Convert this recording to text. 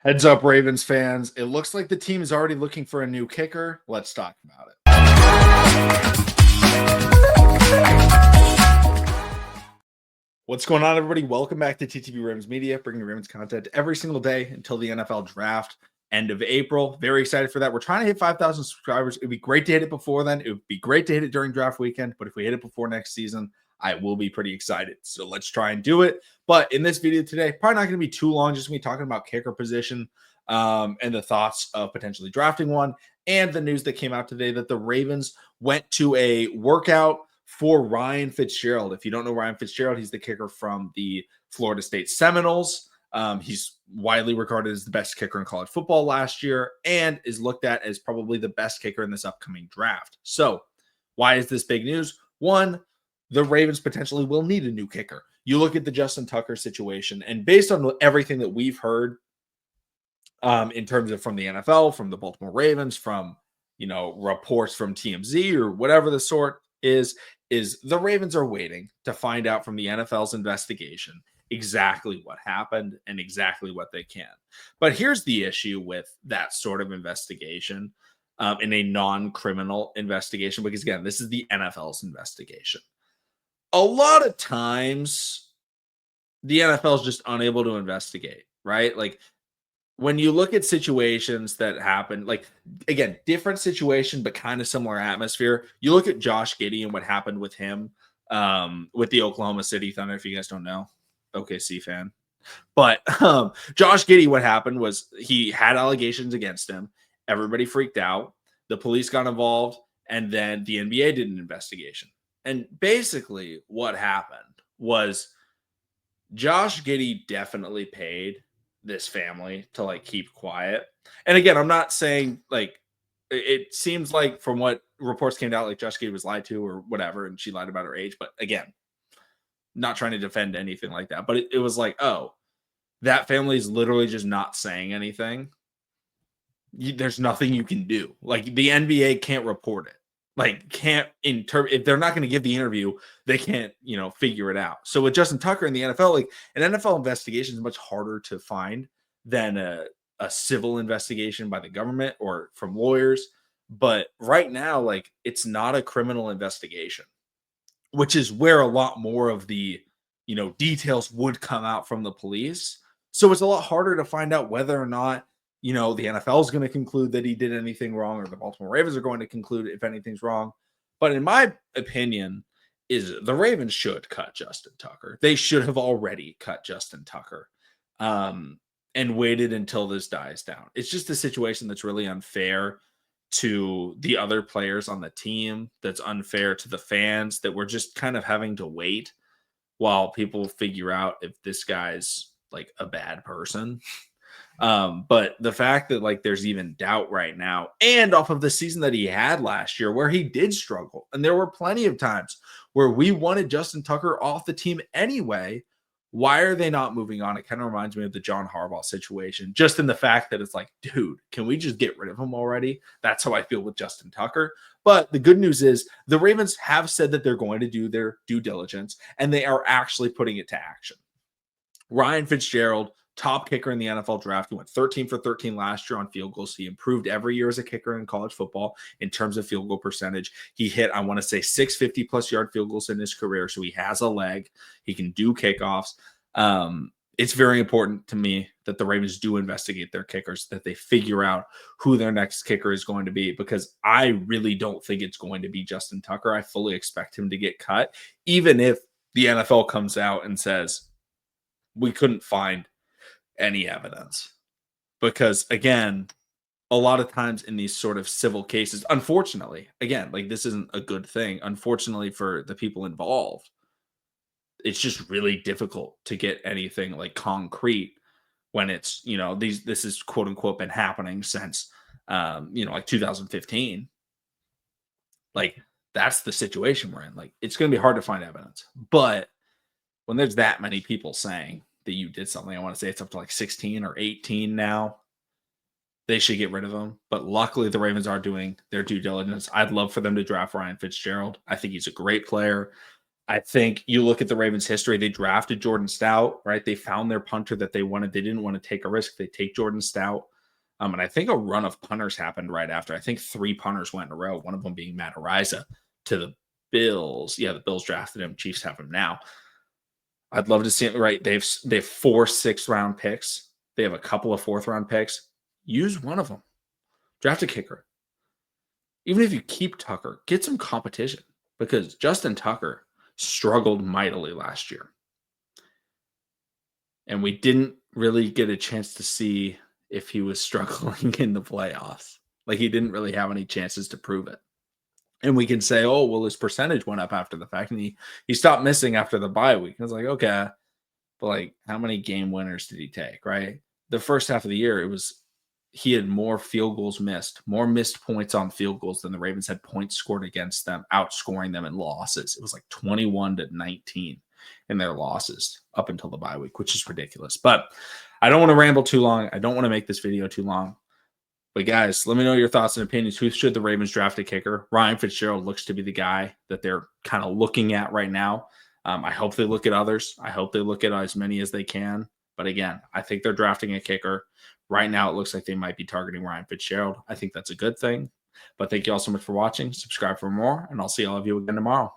Heads up, Ravens fans. It looks like the team is already looking for a new kicker. Let's talk about it. What's going on, everybody? Welcome back to TTB Ravens Media, bringing Ravens content every single day until the NFL draft, end of April. Very excited for that. We're trying to hit 5,000 subscribers. It'd be great to hit it before then. It would be great to hit it during draft weekend. But if we hit it before next season, I will be pretty excited. So let's try and do it. But in this video today, probably not going to be too long, just me talking about kicker position and the thoughts of potentially drafting one, and the news that came out today that the Ravens went to a workout for Ryan Fitzgerald. If you don't know Ryan Fitzgerald, he's the kicker from the Florida State Seminoles. He's widely regarded as the best kicker in college football last year and is looked at as probably the best kicker in this upcoming draft. So why is this big news? One, the Ravens potentially will need a new kicker. You look at the Justin Tucker situation, and based on everything that we've heard in terms of from the NFL, from the Baltimore Ravens, from, reports from TMZ or whatever the sort is the Ravens are waiting to find out from the NFL's investigation exactly what happened and exactly what they can. But here's the issue with that sort of investigation in a non-criminal investigation, because again, this is the NFL's investigation. A lot of times the NFL is just unable to investigate, right? Like when you look at situations that happen, like again, different situation, but kind of similar atmosphere. You look at Josh Giddey and what happened with him with the Oklahoma City Thunder. If you guys don't know, OKC fan, but Josh Giddey, what happened was he had allegations against him. Everybody freaked out. The police got involved, and then the NBA did an investigation. And basically what happened was Josh Giddey definitely paid this family to keep quiet. And again, I'm not saying it seems like from what reports came out, Josh Giddey was lied to or whatever, and she lied about her age. But again, not trying to defend anything like that. But it was oh, that family is literally just not saying anything. There's nothing you can do. The NBA can't report it. If they're not going to give the interview, they can't, figure it out. So with Justin Tucker in the NFL, an NFL investigation is much harder to find than a civil investigation by the government or from lawyers. But right now, it's not a criminal investigation, which is where a lot more of the, details would come out from the police. So it's a lot harder to find out whether or not the NFL is going to conclude that he did anything wrong, or the Baltimore Ravens are going to conclude if anything's wrong. But in my opinion, is the Ravens should cut Justin Tucker. They should have already cut Justin Tucker and waited until this dies down. It's just a situation that's really unfair to the other players on the team. That's unfair to the fans, that we're just kind of having to wait while people figure out if this guy's a bad person. But the fact that there's even doubt right now, and off of the season that he had last year where he did struggle, and there were plenty of times where we wanted Justin Tucker off the team anyway, why are they not moving on? It kind of reminds me of the John Harbaugh situation, just in the fact that it's dude, can we just get rid of him already? That's how I feel with Justin Tucker. But the good news is the Ravens have said that they're going to do their due diligence, and they are actually putting it to action. Ryan Fitzgerald, top kicker in the NFL draft. He went 13 for 13 last year on field goals. He improved every year as a kicker in college football in terms of field goal percentage. He hit, I want to say, 650-plus yard field goals in his career, so he has a leg. He can do kickoffs. It's very important to me that the Ravens do investigate their kickers, that they figure out who their next kicker is going to be, because I really don't think it's going to be Justin Tucker. I fully expect him to get cut, even if the NFL comes out and says, we couldn't find any evidence. Because again, a lot of times in these sort of civil cases, unfortunately, again, this isn't a good thing. Unfortunately for the people involved, it's just really difficult to get anything concrete when it's, this is quote unquote been happening since 2015. That's the situation we're in. It's going to be hard to find evidence. But when there's that many people saying that you did something, I want to say it's up to 16 or 18 now, they should get rid of him. But luckily the Ravens are doing their due diligence. I'd love for them to draft Ryan Fitzgerald. I think he's a great player. I think you look at the Ravens' history, they drafted Jordan Stout, right? They found their punter that they wanted. They didn't want to take a risk. They take Jordan Stout. And I think a run of punters happened right after. I think 3 punters went in a row, one of them being Matt Ariza to the Bills. Yeah, the Bills drafted him. Chiefs have him now. I'd love to see it, right? They have 4 6th-round picks. They have a couple of 4th-round picks. Use one of them. Draft a kicker. Even if you keep Tucker, get some competition because Justin Tucker struggled mightily last year. And we didn't really get a chance to see if he was struggling in the playoffs. Like he didn't really have any chances to prove it. And we can say, oh, well, his percentage went up after the fact. And he stopped missing after the bye week. I was like, okay. But like, how many game winners did he take, right? The first half of the year, he had more field goals missed, more missed points on field goals than the Ravens had points scored against them, outscoring them in losses. It was like 21-19 in their losses up until the bye week, which is ridiculous. But I don't want to ramble too long. I don't want to make this video too long. But guys, let me know your thoughts and opinions. Who should the Ravens draft a kicker? Ryan Fitzgerald looks to be the guy that they're kind of looking at right now. I hope they look at others. I hope they look at as many as they can. But again, I think they're drafting a kicker. Right now, it looks like they might be targeting Ryan Fitzgerald. I think that's a good thing. But thank you all so much for watching. Subscribe for more, and I'll see all of you again tomorrow.